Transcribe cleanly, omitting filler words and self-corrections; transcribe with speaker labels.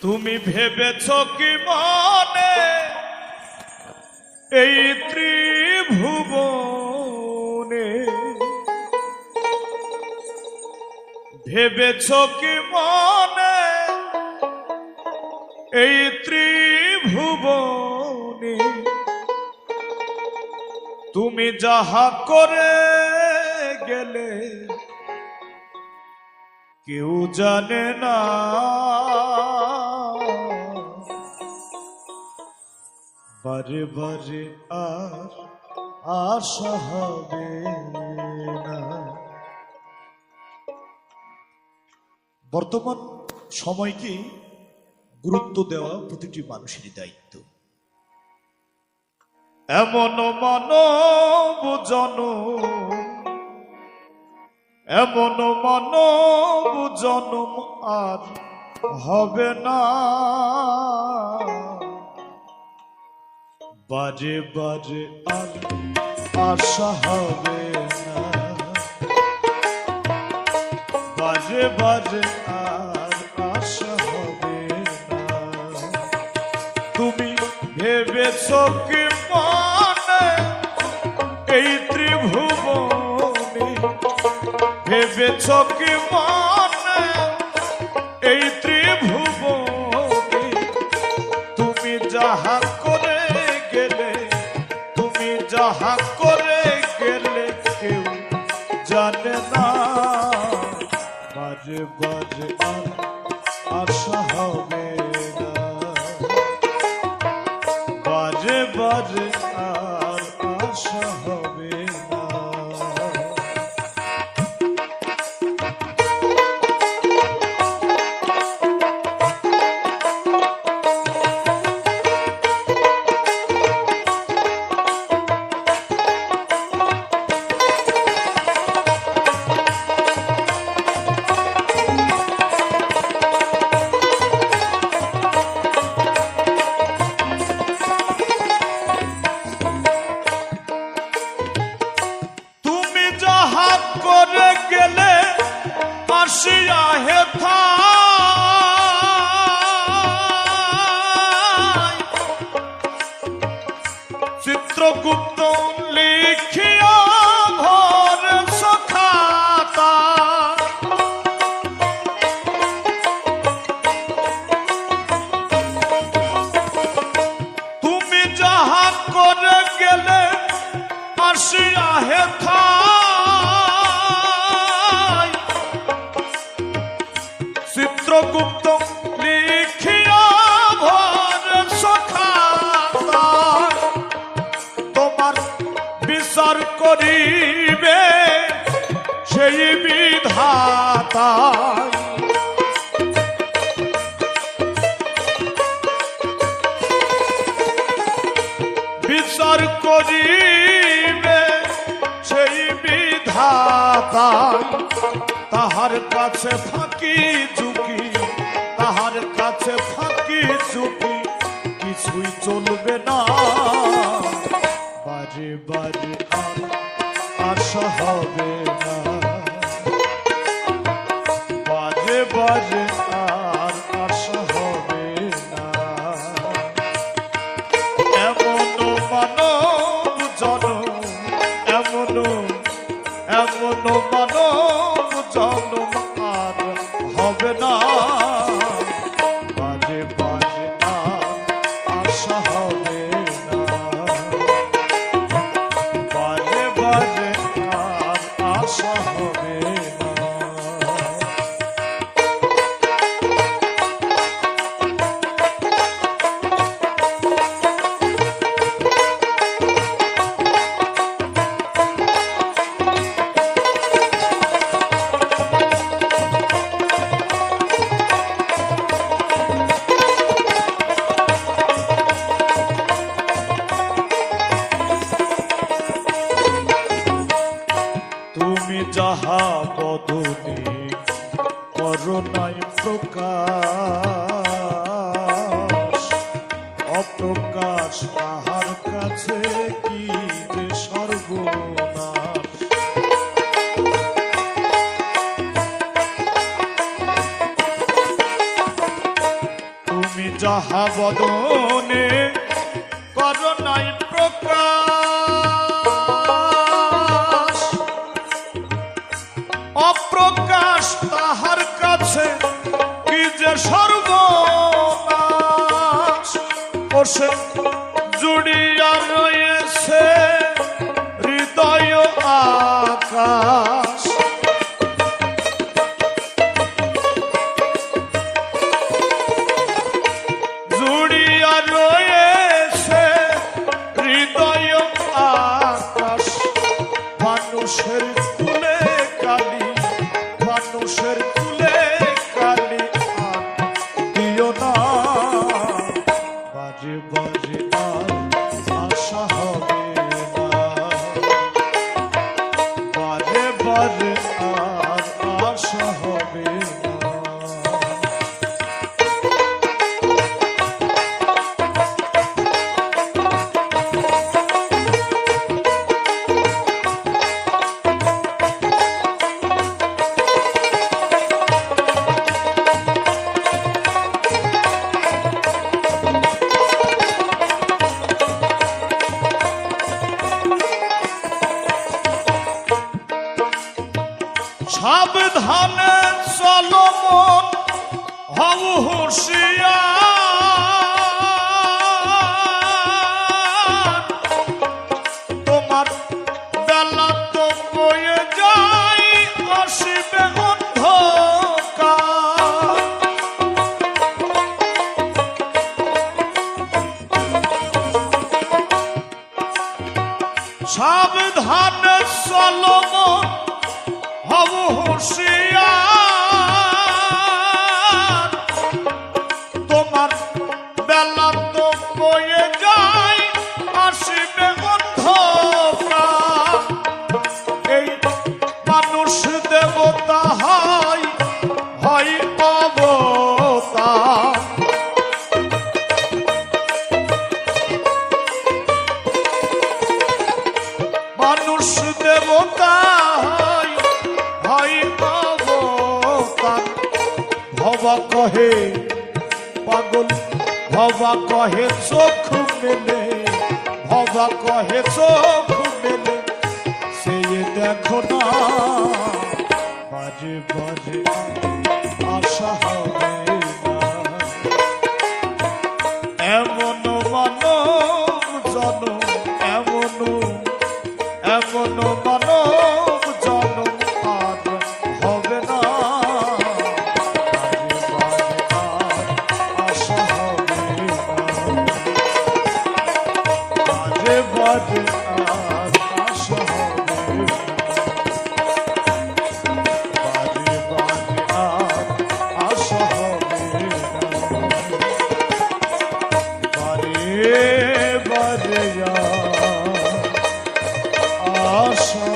Speaker 1: তুমি ভেবেছ কি মনে এই ত্রিভুবনে, ভেবেছ কি মনে এই ত্রিভুবনে তুমি যাহা করে গেলে কেউ জানে না, বারে বারে আর আশা হবে না। বর্তমান সময়কে গুরুত্ব দেওয়া প্রতিটি মানুষেরই দায়িত্ব। এমন মানব জনম, এমন মানব জনম আর হবে না, বারে বারে আর আশা হবে না, বারে বারে আর আশা হবে না। তুমি ভেবেছ কি মনে এই ত্রিভুবনে, ভেবেছ কি মনে এই ত্রিভুবনে তুমি যাহা করে গেলে, তুমি যাহা করে গেলে কেউ জানে না, বারে বারে আর আশা হবে না, বারে বারে আর আশা হবে না। করে গেলে আসিয়া হেথা চিত্রগুপ্ত লিখিয়া ঘর সখাতা, তুমি যাহা করে গেলে আসিয়া হেথা চিত্রগুপ্ত লিখিয়া ঘর সখাতা, তোমার বিচার করিবে সেই বিধাতা, বিচার করিবে সেই বিধাতা। তাহার কাছে ফাঁকি ঝুঁকি, তাহার কাছে ফাঁকি ঝুঁকি কিছুই চলবে না, বারে বারে আর আশা হবে না, বারে বারে আর আশা হবে না। এমন মানব জনম, এমন এমন মানব জনম আর হবে না, বারে বারে আর আশা হবে তুমি যাহা বদনে করো নাই প্রকাশ, অপ্রকাশ তাহার কাছে কি যে সর্বনাশ। ওসে জুড়িয়া রয়েছে হৃদয় আকাশ, জুড়িয়া রয়েছে হৃদয় আকাশ। মানুষের কুলে কালি, মানুষের কুলে কালি আর দিও না। বাজে বাজে আর আশা হবে না, বাজে বাজে আর আশা হবে না। সাবধানে চলো মন হও হুঁশিয়ার, তোমার বেলা তো বয়ে যায় আসিবে অন্ধকার। সাবধানে চলো মন হও হুঁশিয়ার, তোমার বেলা তো বয়ে যায় আসিবে অন্ধকার। এই মানুষ দেবতা হয় হয় অবতার, মানুষ দেবতা ভবা কহে পাগল, ভবা কহে চোখ মেলে, ভবা কহে চোখ মেলে সে দেখো না। বাজে বাজে আশা হবে না, এমন মানব জনম, এমন এমন মানব জনম আর হবে না। বাজে আর আশা হবে না, বাজে বাজে আর আশা হবে না, বাজে বাজে আর আশা